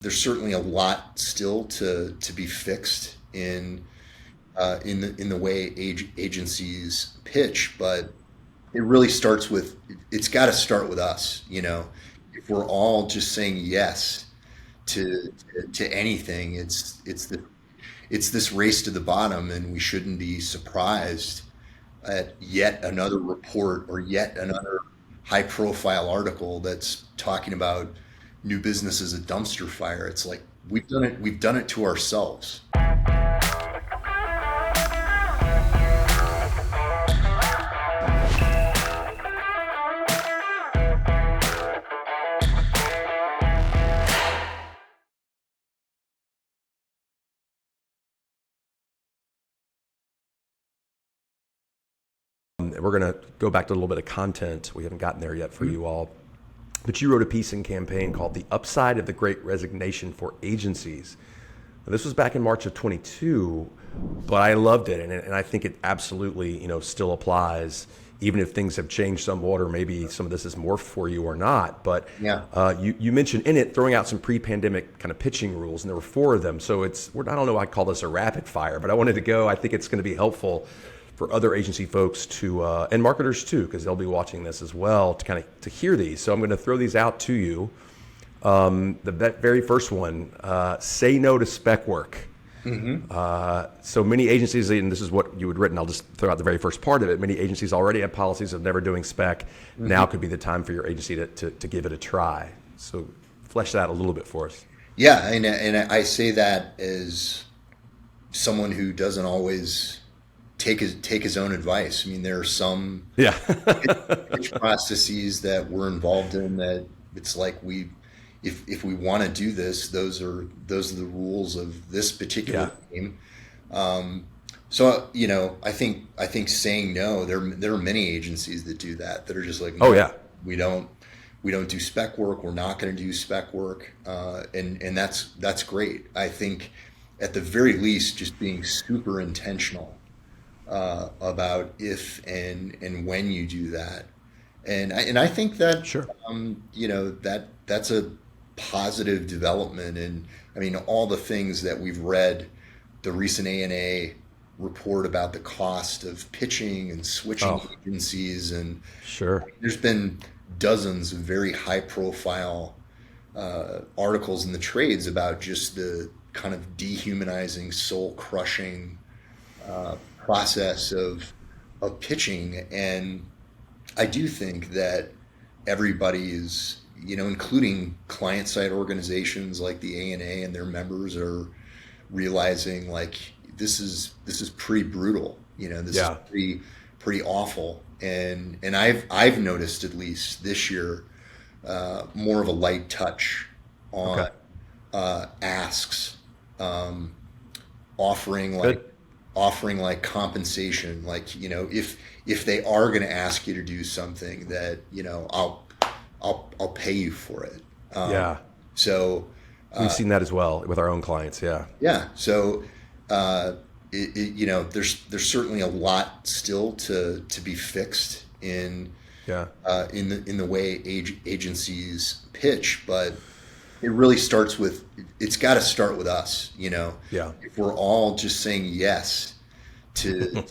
there's certainly a lot still to be fixed in the way agencies pitch, but it really starts with it's got to start with us. If we're all just saying yes to anything, it's this race to the bottom, and we shouldn't be surprised at yet another report or yet another high profile article that's talking about new business as a dumpster fire. It's like we've done it to ourselves. We're going to go back to a little bit of content. We haven't gotten there yet for you all. But you wrote a piece in Campaign called The Upside of the Great Resignation for Agencies. Now, this was back in March of 22, but I loved it. And I think it absolutely, still applies, even if things have changed somewhat, or maybe some of this is more for you or not. But Yeah. you mentioned in it throwing out some pre-pandemic kind of pitching rules, and there were 4 of them. So I don't know, I call this a rapid fire, but I think it's going to be helpful for other agency folks to, and marketers too, because they'll be watching this as well, to hear these. So I'm going to throw these out to you. The very first one, say no to spec work. So many agencies, and this is what you had written, I'll just throw out the very first part of it. Many agencies already have policies of never doing spec. Now could be the time for your agency to give it a try. So flesh that out a little bit for us. Yeah, and I say that as someone who doesn't always take his own advice. I mean, there are some pitch processes that we're involved in that it's like if we want to do this, those are the rules of this particular game. So I think saying no, there are many agencies that do that are just like, no, we don't do spec work. We're not going to do spec work, and that's great. I think at the very least, just being super intentional about if and when you do that, and I think that Sure. that's a positive development. And I mean, all the things that we've read, the recent ANA report about the cost of pitching and switching agencies, and Sure. there's been dozens of very high profile articles in the trades about just the kind of dehumanizing, soul crushing process of pitching. And I do think that everybody is, including client side organizations like the ANA and their members, are realizing like this is pretty brutal. This is pretty awful. And I've noticed, at least this year, more of a light touch on asks, offering like compensation, like if they are going to ask you to do something, that I'll pay you for it. So We've seen that as well with our own clients. So there's certainly a lot still to be fixed in the way agencies pitch, but it really starts with it's got to start with us. If we're all just saying yes to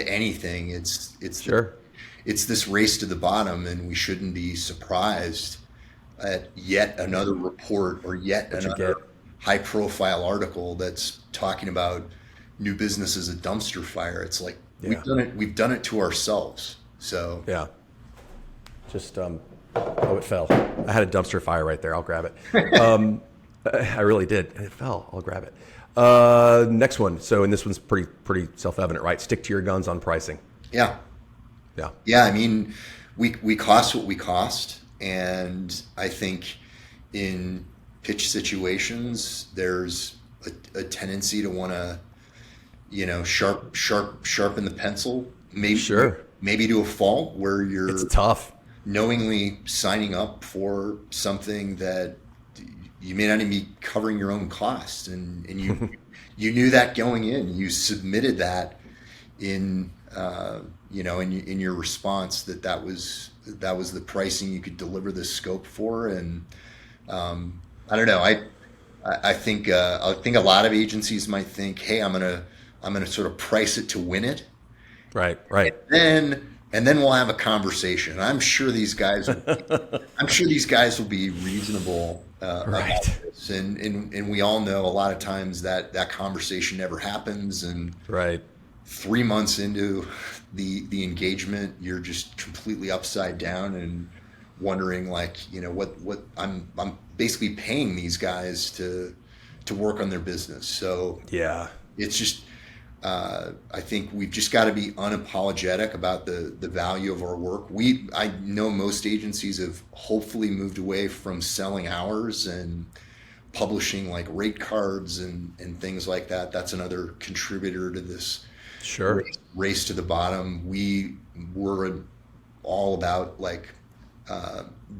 anything, it's this race to the bottom, and we shouldn't be surprised at yet another report or yet another high profile article that's talking about new business as a dumpster fire. It's like we've done it to ourselves. So just it fell. I had a dumpster fire right there. I'll grab it. I really did, and it fell. I'll grab it. Next one. So, and this one's pretty self-evident, right? Stick to your guns on pricing. Yeah. I mean, we cost what we cost, and I think in pitch situations there's a tendency to want to, sharpen the pencil. Maybe to a fault where it's tough. Knowingly signing up for something that you may not even be covering your own costs, and you you knew that going in. You submitted that in in your response that was the pricing you could deliver the scope for. And I don't know. I think a lot of agencies might think, hey, I'm gonna sort of price it to win it, Right, right. and then we'll have a conversation. And I'm sure these guys will be reasonable about Right, this, and we all know a lot of times that conversation never happens, and right. 3 months into the engagement, you're just completely upside down and wondering, like, what I'm basically paying these guys to work on their business. So Yeah, it's just I think we've just got to be unapologetic about the value of our work. I know most agencies have hopefully moved away from selling hours and publishing like rate cards and things like that. That's another contributor to this sure. race to the bottom. We were all about like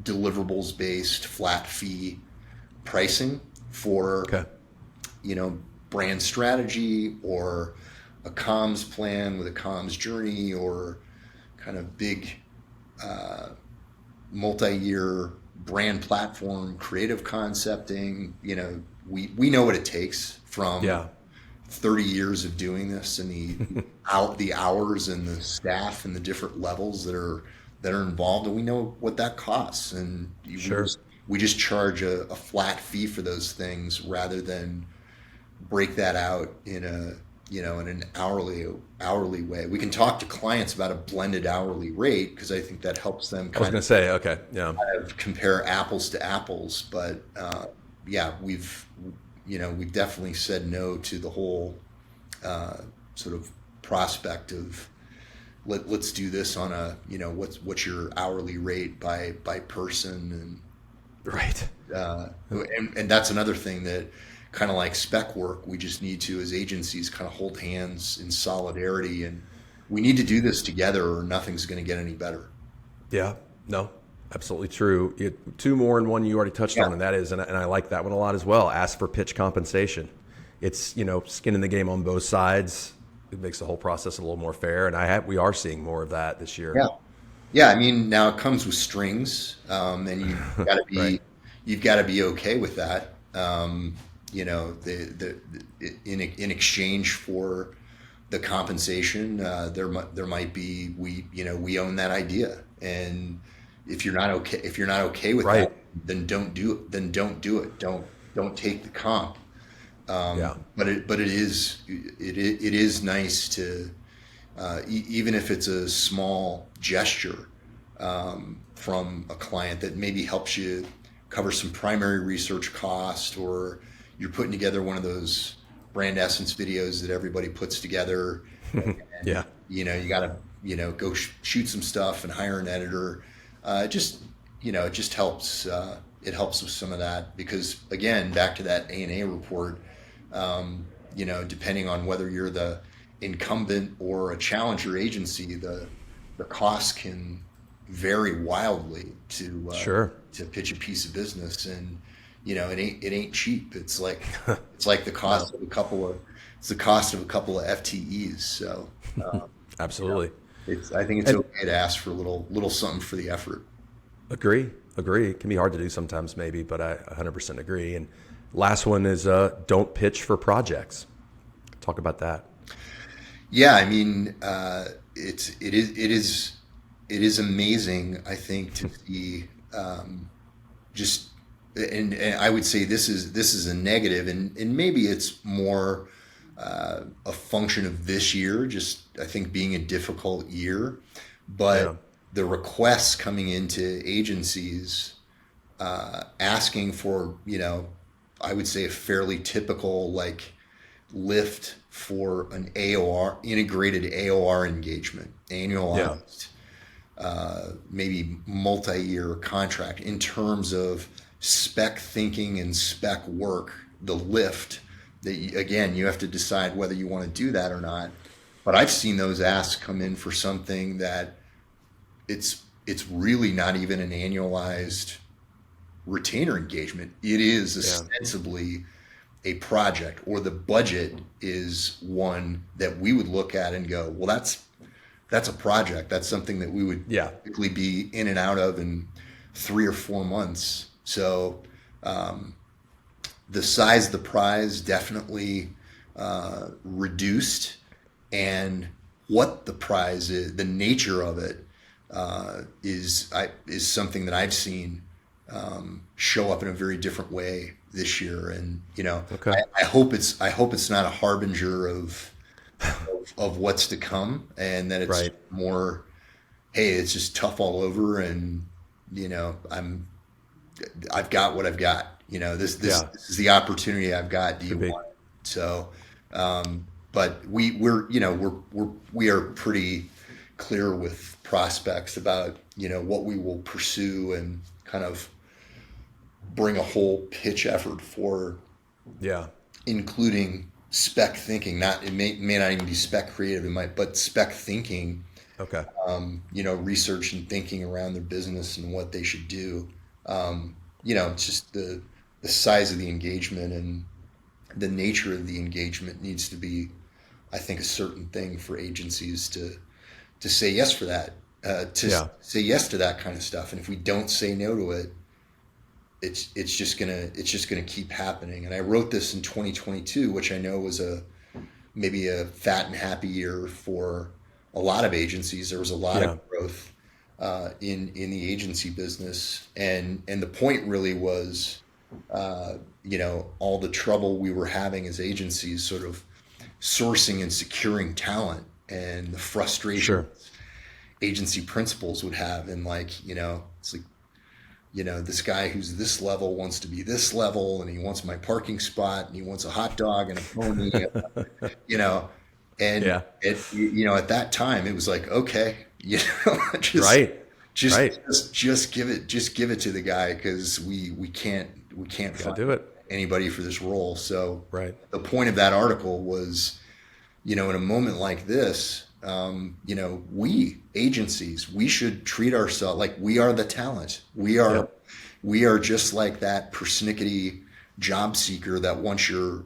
deliverables based flat fee pricing for Okay. brand strategy or a comms plan with a comms journey or kind of big multi-year brand platform creative concepting. We know what it takes from Yeah, 30 years of doing this, and the hours and the staff and the different levels that are involved, and we know what that costs. And sure. we just charge a flat fee for those things rather than break that out in an hourly way. We can talk to clients about a blended hourly rate because I think that helps them I was kind going to say, okay, yeah, of compare apples to apples. But yeah, we've definitely said no to the whole sort of prospect of let's do this on a what's your hourly rate by person. right. And that's another thing that kind of like spec work, we just need to, as agencies, kind of hold hands in solidarity, and we need to do this together or nothing's going to get any better. Yeah, no, absolutely true. Two more and one you already touched on, Yeah. and that is, and I like that one a lot as well. Ask for pitch compensation. It's skin in the game on both sides. It makes the whole process a little more fair, and we are seeing more of that this year. Yeah. Yeah. I mean, now it comes with strings, and Right. you've got to be okay with that. In exchange for the compensation, there might be, we own that idea, and if you're not okay with Right. that, then don't do it. Then don't do it. Don't take the comp. Yeah. But it is nice to even if it's a small gesture from a client that maybe helps you cover some primary research cost, or you're putting together one of those brand essence videos that everybody puts together, and Yeah. you got to go shoot some stuff and hire an editor. It just helps. It helps with some of that because, again, back to that A&A report. Depending on whether you're the incumbent or a challenger agency, the costs can vary wildly Sure. to pitch a piece of business, and it ain't cheap. It's like the cost of a couple of FTEs. So Absolutely. I think it's And okay to ask for a little something for the effort. agree. It can be hard to do sometimes, maybe, but I 100% agree. And last one is don't pitch for projects. Talk about that. Yeah, I mean, it is amazing, I think, to see just and I would say this is a negative, and maybe it's more a function of this year, just I think being a difficult year, Yeah. but the requests coming into agencies asking for, I would say a fairly typical like lift for an AOR, integrated AOR engagement, Yeah. annualized, maybe multi-year contract in terms of spec thinking and spec work, the lift that again, you have to decide whether you want to do that or not. But I've seen those asks come in for something that it's really not even an annualized retainer engagement. It is Yeah. ostensibly a project, or the budget is one that we would look at and go, well, that's a project. That's something that we would Yeah. typically be in and out of in 3 or 4 months. So the size of the prize definitely reduced, and what the prize is, the nature of it, is something that I've seen show up in a very different way this year. And Okay. I hope it's not a harbinger of what's to come, and that it's Right. more, hey, it's just tough all over, and I've got what I've got. This Yeah. this is the opportunity I've got. Do you Could be. want it? So, but we are pretty clear with prospects about what we will pursue, and kind of bring a whole pitch effort for, Yeah. including spec thinking. Not it may not even be spec creative, but spec thinking. Okay. Research and thinking around their business and what they should do. It's just the size of the engagement and the nature of the engagement needs to be, I think, a certain thing for agencies to say yes for that, say yes to that kind of stuff. And if we don't say no to it, it's just gonna keep happening. And I wrote this in 2022, which I know was maybe a fat and happy year for a lot of agencies. There was a lot of growth in the agency business, and the point really was, all the trouble we were having as agencies, sort of sourcing and securing talent, and the frustration agency principals would have, and it's like, this guy who's this level wants to be this level, and he wants my parking spot, and he wants a hot dog and a pony, and at that time it was like, okay, just give it to the guy, because we can't find anybody for this role. So the point of that article was, in a moment like this, we agencies, we should treat ourselves like we are the talent. We are just like that persnickety job seeker that wants your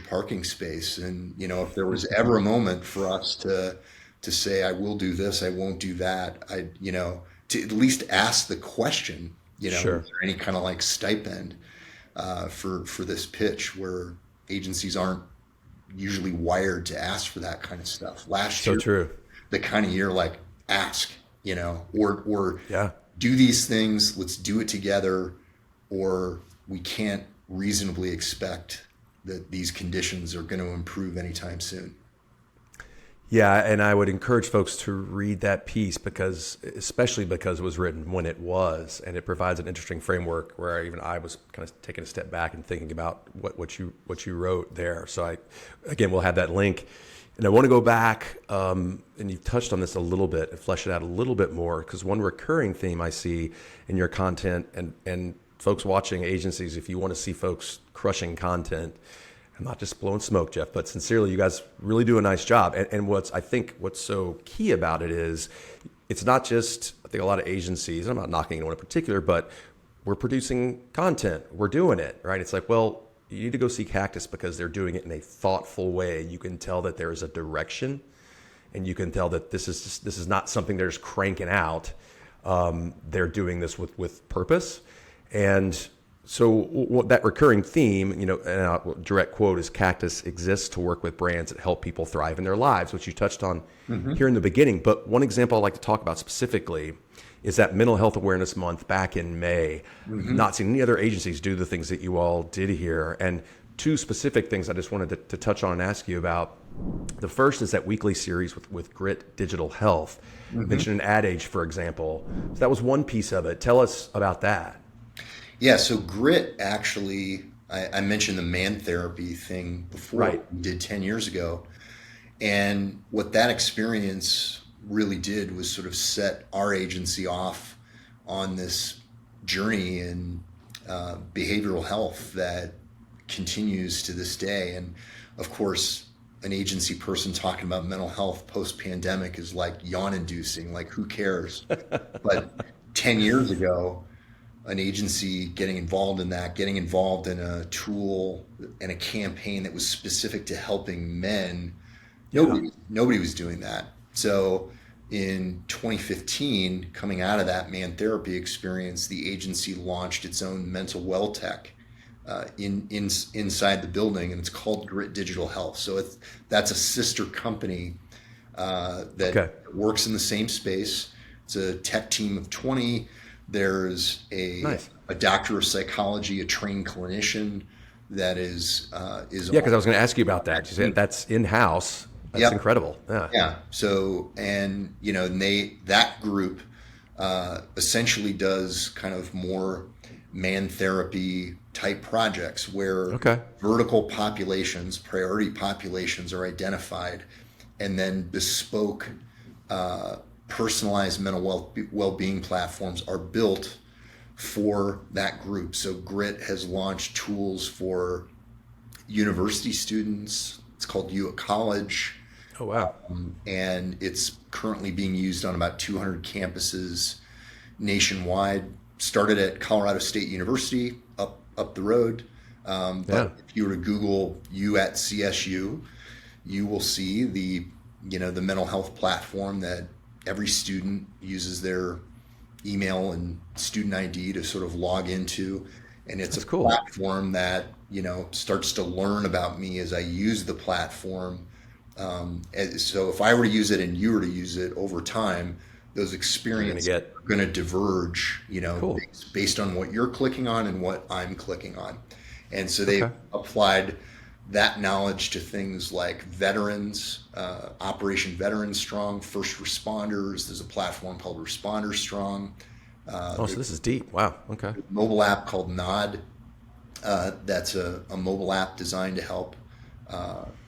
parking space. And if there was ever a moment for us to say, I will do this, I won't do that, to at least ask the question, is there any kind of stipend for this pitch, where agencies aren't usually wired to ask for that kind of stuff. Last year, the kind of year, ask, or do these things, let's do it together, or we can't reasonably expect that these conditions are going to improve anytime soon. Yeah, and I would encourage folks to read that piece, especially because it was written when it was, and it provides an interesting framework where even I was kind of taking a step back and thinking about what you wrote there. So we'll have that link, and I want to go back, and you touched on this a little bit and flesh it out a little bit more, because one recurring theme I see in your content, and folks watching agencies, if you want to see folks crushing content. I'm not just blowing smoke, Jeff, but sincerely, you guys really do a nice job. And what's so key about it is, it's not just, I think a lot of agencies, I'm not knocking anyone in particular, but we're producing content, we're doing it, right? It's like, well, you need to go see Cactus because they're doing it in a thoughtful way. You can tell that there is a direction, and you can tell that this is not something they're just cranking out. They're doing this with purpose. And so that recurring theme, and a direct quote is, Cactus exists to work with brands that help people thrive in their lives, which you touched on here in the beginning. But one example I'd like to talk about specifically is that Mental Health Awareness Month back in May. Not seen any other agencies do the things that you all did here. And two specific things I just wanted to touch on and ask you about. The first is that weekly series with Grit Digital Health. Mentioned an ad age, for example. So that was one piece of it. Tell us about that. Yeah, so Grit, actually, I mentioned the man therapy thing before, we did 10 years ago. And what that experience really did was sort of set our agency off on this journey in behavioral health that continues to this day. And of course, an agency person talking about mental health post-pandemic is like yawn-inducing, like who cares? But 10 years ago, an agency getting involved in a tool and a campaign that was specific to helping men, nobody was doing that. So in 2015, coming out of that man therapy experience, the agency launched its own mental well tech inside the building, and it's called Grit Digital Health. So that's a sister company that works in the same space. It's a tech team of 20. There's a doctor of psychology, a trained clinician that is because I was going to ask you about that. You said that's in-house. That's incredible. Yeah. So, and that group essentially does kind of more man therapy type projects where vertical populations, priority populations are identified, and then bespoke personalized mental well-being platforms are built for that group. So Grit has launched tools for university students. It's called You at College. Oh, wow. And it's currently being used on about 200 campuses nationwide. Started at Colorado State University up the road. But if you were to Google You at CSU, you will see the mental health platform that every student uses their email and student ID to sort of log into. And it's a platform that, starts to learn about me as I use the platform. So if I were to use it and you were to use it over time, those experiences are going to diverge, based on what you're clicking on and what I'm clicking on. And so they've applied that knowledge to things like veterans, Operation Veteran Strong, first responders. There's a platform called Responder Strong. So this is deep. Wow. Okay. A mobile app called Nod. That's a mobile app designed to help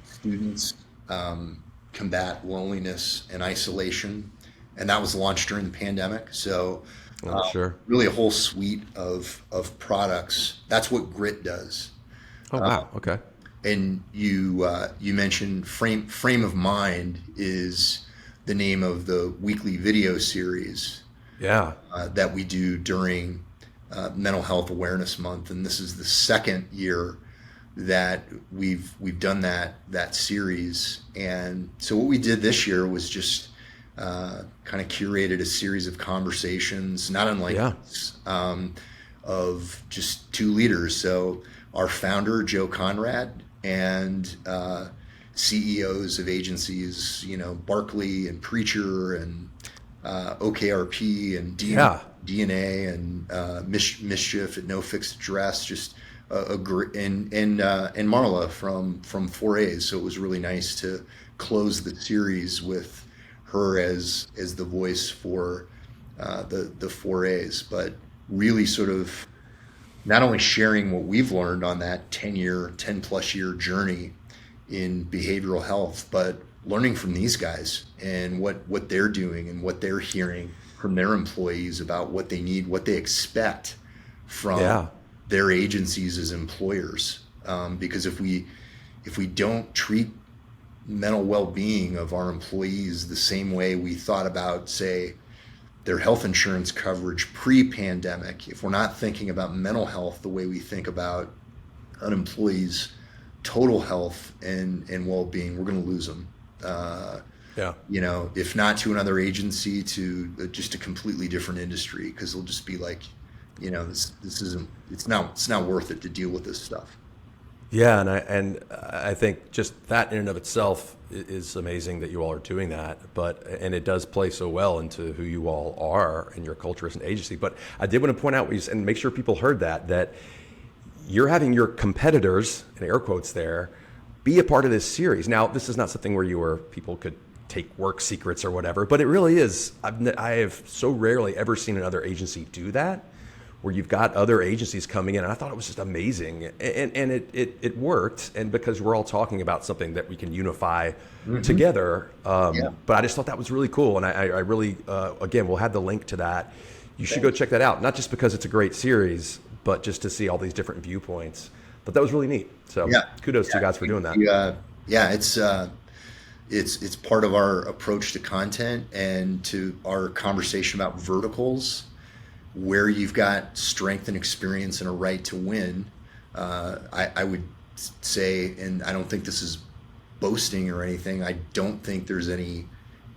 students combat loneliness and isolation. And that was launched during the pandemic. So really a whole suite of products. That's what Grit does. Oh, wow. Okay. And you mentioned Frame of Mind is the name of the weekly video series that we do during Mental Health Awareness Month. And this is the second year that we've done that series. And so what we did this year was just kind of curated a series of conversations, not unlike this, of just two leaders. So our founder, Joe Conrad, and CEOs of agencies, Barkley and Preacher and OKRP and DNA and Mischief at No Fixed Address, just and Marla from 4As. So it was really nice to close the series with her as the voice for the 4As, but really sort of not only sharing what we've learned on that 10 plus year journey in behavioral health, but learning from these guys and what they're doing and what they're hearing from their employees about what they need, what they expect from their agencies as employers. Because if we don't treat mental well-being of our employees the same way we thought about, say, their health insurance coverage pre-pandemic, if we're not thinking about mental health the way we think about an employee's total health and well-being, we're going to lose them. If not to another agency, to just a completely different industry, because they'll just be like, this isn't, it's not worth it to deal with this stuff. Yeah, and I think just that in and of itself is amazing that you all are doing that. And it does play so well into who you all are and your culture as an agency. But I did want to point out what you said and make sure people heard that you're having your competitors, in air quotes there, be a part of this series. Now, this is not something where people could take work secrets or whatever, but it really is. I have so rarely ever seen another agency do that, where you've got other agencies coming in, and I thought it was just amazing, and it worked, and because we're all talking about something that we can unify together. But I just thought that was really cool, and I really, again, we'll have the link to that. You should go check that out, not just because it's a great series, but just to see all these different viewpoints. But that was really neat. So kudos to you guys for doing that. It's part of our approach to content and to our conversation about verticals, where you've got strength and experience and a right to win. I would say, and I don't think this is boasting or anything, I don't think there's any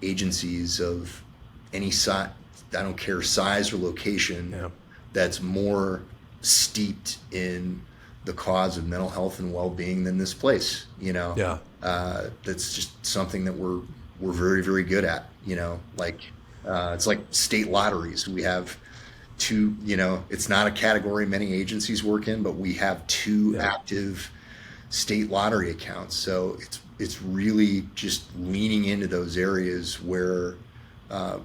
agencies of any size, I don't care size or location, that's more steeped in the cause of mental health and well-being than this place. Yeah. That's just something that we're very, very good at. It's like state lotteries. We have two. It's not a category many agencies work in, but we have two active state lottery accounts. So it's really just leaning into those areas where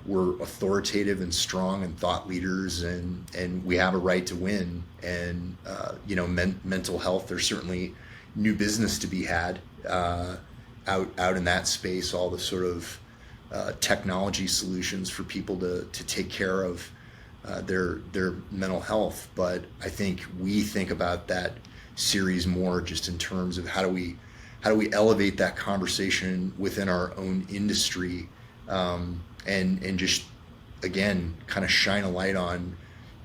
we're authoritative and strong and thought leaders, and we have a right to win. And mental health, there's certainly new business to be had out in that space. All the sort of technology solutions for people to take care of their mental health. But I think we think about that series more just in terms of how do we elevate that conversation within our own industry, and just again kind of shine a light on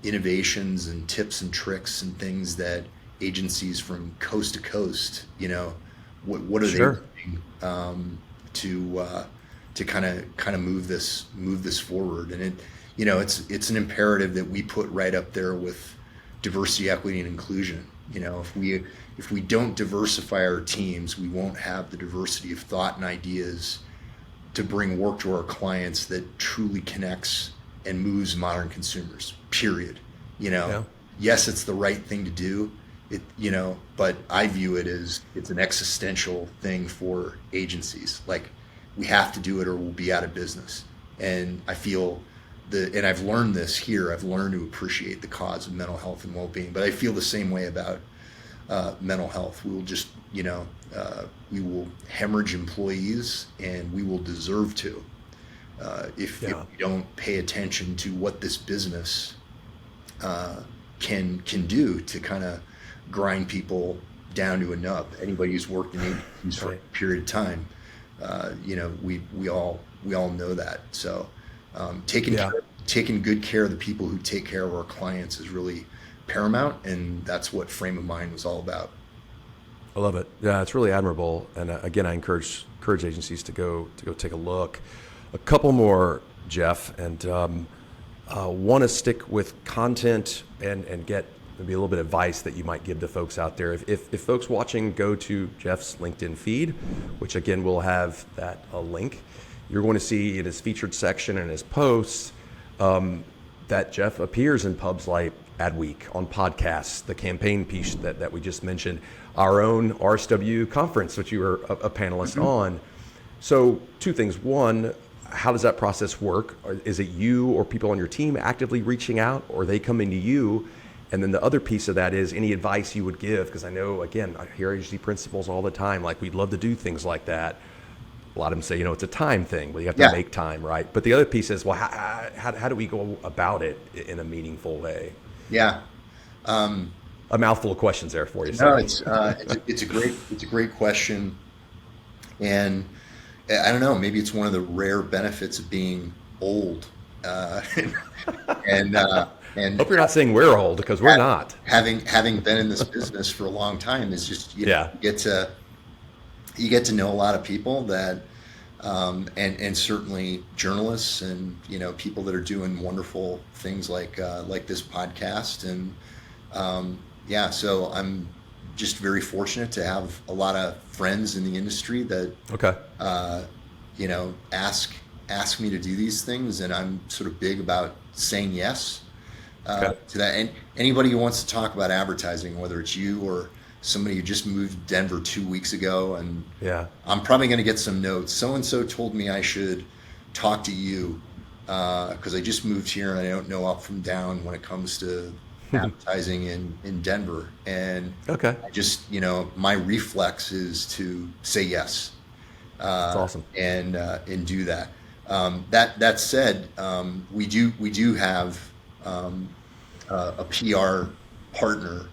innovations and tips and tricks and things that agencies from coast to coast, what are they doing to kind of move this forward. And it's an imperative that we put right up there with diversity, equity, and inclusion. If we don't diversify our teams, we won't have the diversity of thought and ideas to bring work to our clients that truly connects and moves modern consumers, period. Yes, it's the right thing to do, but I view it as it's an existential thing for agencies. Like, we have to do it or we'll be out of business. And I feel and I've learned this here, I've learned to appreciate the cause of mental health and well-being, but I feel the same way about mental health. We will just, we will hemorrhage employees, and we will deserve to if we don't pay attention to what this business can do to kind of grind people down to a nub. Anybody who's worked in agencies for a period of time, we all know that. So taking good care of the people who take care of our clients is really paramount, and that's what Frame of Mind was all about. I love it. Yeah, it's really admirable. And again, I encourage agencies to go take a look. A couple more, Jeff, and want to stick with content and get maybe a little bit of advice that you might give to folks out there. If folks watching go to Jeff's LinkedIn feed, which again we'll have that a link, you're going to see in his featured section and his posts that Jeff appears in pubs like Adweek, on podcasts, the campaign piece that we just mentioned, our own RSW conference, which you were a panelist on. So two things. One, how does that process work? Is it you or people on your team actively reaching out, or are they coming to you? And then the other piece of that is any advice you would give, because I know, again, I hear agency principals all the time, like, we'd love to do things like that. A lot of them say, it's a time thing, but you have to make time, right? But the other piece is, well, how do we go about it in a meaningful way? Yeah. A mouthful of questions there for you. No, it's a great question. And I don't know, maybe it's one of the rare benefits of being old. And hope you're not saying we're old, because we're not. Having been in this business for a long time is just you get to know a lot of people that and certainly journalists and people that are doing wonderful things like this podcast. And so I'm just very fortunate to have a lot of friends in the industry that ask me to do these things, and I'm sort of big about saying yes to that. And anybody who wants to talk about advertising, whether it's you or somebody who just moved to Denver 2 weeks ago, and I'm probably going to get some notes. So-and-so told me I should talk to you because I just moved here and I don't know up from down when it comes to advertising in Denver. And I just, my reflex is to say yes. That's awesome. And do that. That said, we do have a PR partner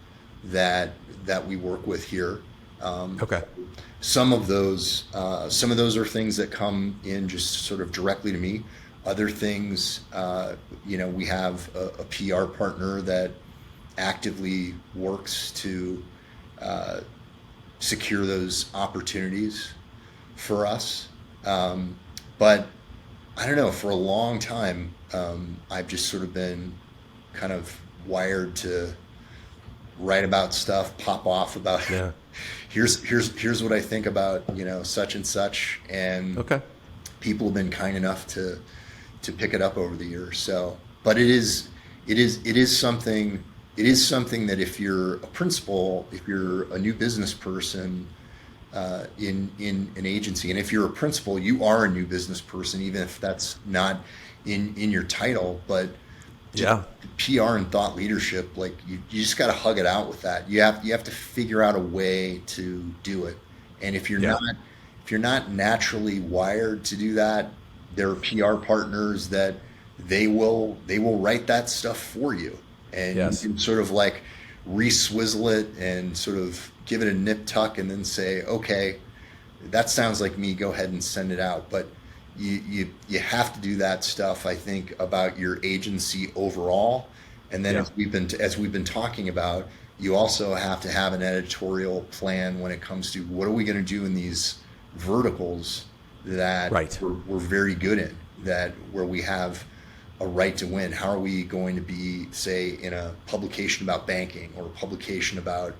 that we work with here. Some of those are things that come in just sort of directly to me. Other things, we have a PR partner that actively works to secure those opportunities for us. But I don't know, for a long time, I've just sort of been kind of wired to write about stuff, pop off about here's what I think about, such and such. And people have been kind enough to pick it up over the years. So, but it is something that if you're a principal, if you're a new business person in an agency, and if you're a principal, you are a new business person, even if that's not in your title. But PR and thought leadership, like you just got to hug it out with that. You have to figure out a way to do it. And if you're not naturally wired to do that, there are PR partners that they will write that stuff for you, and you can sort of like re-swizzle it and sort of give it a nip tuck and then say, okay, that sounds like me, go ahead and send it out. But you have to do that stuff, I think, about your agency overall. And then as we've been talking about, you also have to have an editorial plan when it comes to what are we going to do in these verticals that we're very good in, that where we have a right to win. How are we going to be, say, in a publication about banking or a publication about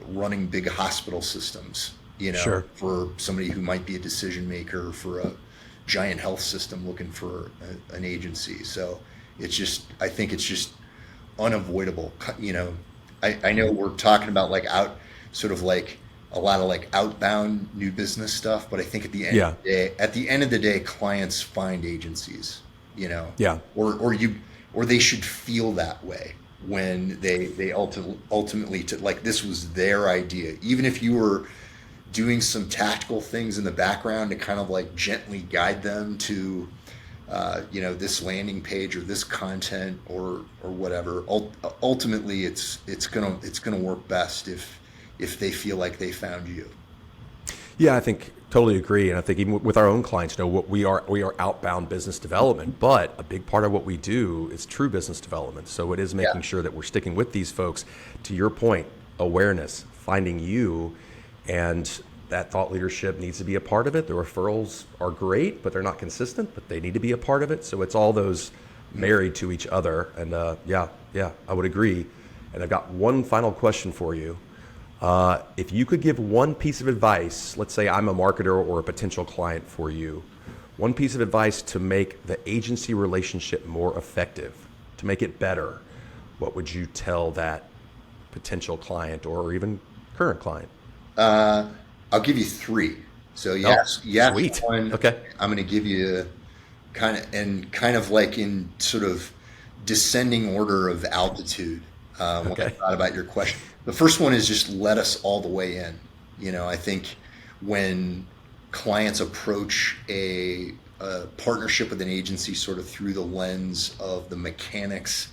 running big hospital systems, for somebody who might be a decision maker for a giant health system looking for an agency. So I think it's just unavoidable. I know we're talking about like a lot of like outbound new business stuff, but I think at the end of the day, clients find agencies, or they should feel that way when they ultimately like this was their idea. Even if you were doing some tactical things in the background to kind of like gently guide them to, this landing page or this content or whatever. Ultimately, it's gonna work best if they feel like they found you. Yeah, I think totally agree. And I think even with our own clients, we are outbound business development, but a big part of what we do is true business development. So it is making sure that we're sticking with these folks. To your point, awareness, finding you, and that thought leadership needs to be a part of it. The referrals are great, but they're not consistent, but they need to be a part of it. So it's all those married to each other. And I would agree. And I've got one final question for you. If you could give one piece of advice, let's say I'm a marketer or a potential client for you, one piece of advice to make the agency relationship more effective, to make it better, what would you tell that potential client or even current client? I'll give you three. So sweet. One, okay. I'm going to give you kind of like in sort of descending order of altitude when I thought about your question. The first one is just let us all the way in. I think when clients approach a partnership with an agency sort of through the lens of the mechanics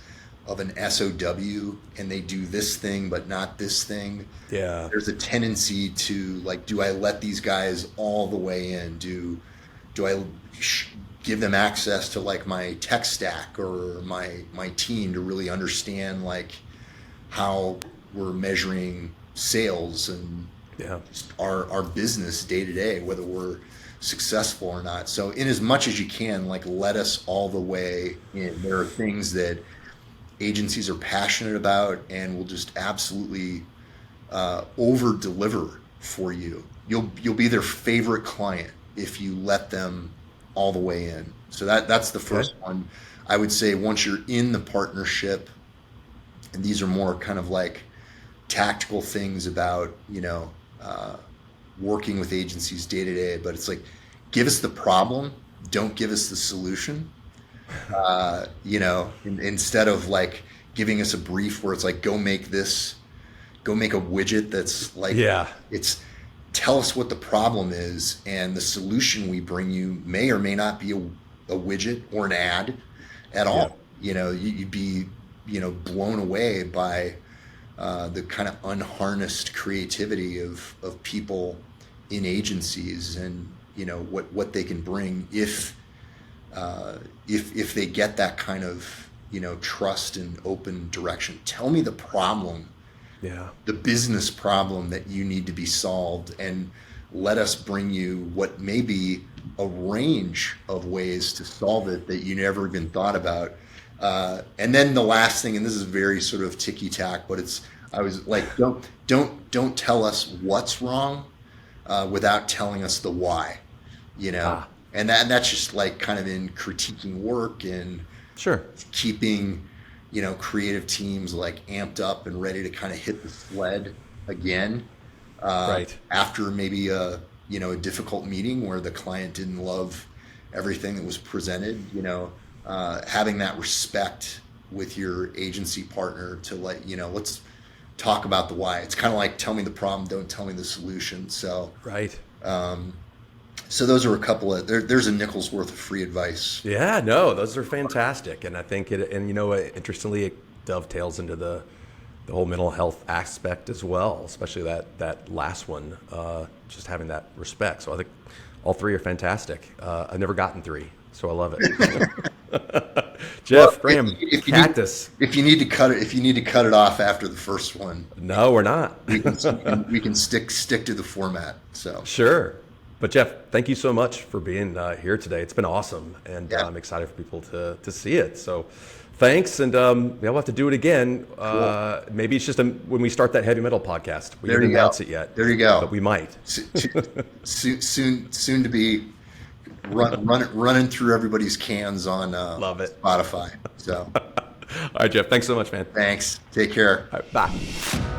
of an SOW, and they do this thing but not this thing, there's a tendency to like, do I let these guys all the way in? Do I give them access to like my tech stack or my team to really understand like how we're measuring sales and our business day to day, whether we're successful or not? So in as much as you can, like, let us all the way in. There are things that agencies are passionate about and will just absolutely over deliver for you. You'll be their favorite client if you let them all the way in. So that's the first one. I would say once you're in the partnership, and these are more kind of like tactical things about, working with agencies day to day, but it's like, give us the problem, don't give us the solution. Instead of like giving us a brief where it's like, go make a widget that's like, it's tell us what the problem is, and the solution we bring you may or may not be a widget or an ad at all. You'd be, blown away by the kind of unharnessed creativity of people in agencies, and what they can bring if they get that kind of trust and open direction. Tell me the problem, the business problem that you need to be solved, and let us bring you what may be a range of ways to solve it that you never even thought about. And then the last thing, and this is very sort of ticky tack, but I was like, don't tell us what's wrong without telling us the why, and that's just like kind of in critiquing work and sure keeping, creative teams like amped up and ready to kind of hit the sled again, right after maybe a difficult meeting where the client didn't love everything that was presented, having that respect with your agency partner to let's talk about the why. It's kind of like, tell me the problem, don't tell me the solution. So right. So those are a couple of there's a nickel's worth of free advice. Yeah, no, those are fantastic, and I think interestingly, it dovetails into the whole mental health aspect as well, especially that last one, just having that respect. So I think all three are fantastic. I've never gotten three, so I love it. Jeff, Graham, Cactus. If you need to cut it off after the first one, no, we're not. we can stick to the format. So sure. But Jeff, thank you so much for being here today. It's been awesome, and I'm excited for people to see it. So thanks, and we'll have to do it again. Cool. Maybe it's just when we start that heavy metal podcast. We didn't announce it yet. There you go. But we might. Soon to be running through everybody's cans on Love it. Spotify. So. All right, Jeff. Thanks so much, man. Thanks. Take care. All right, bye.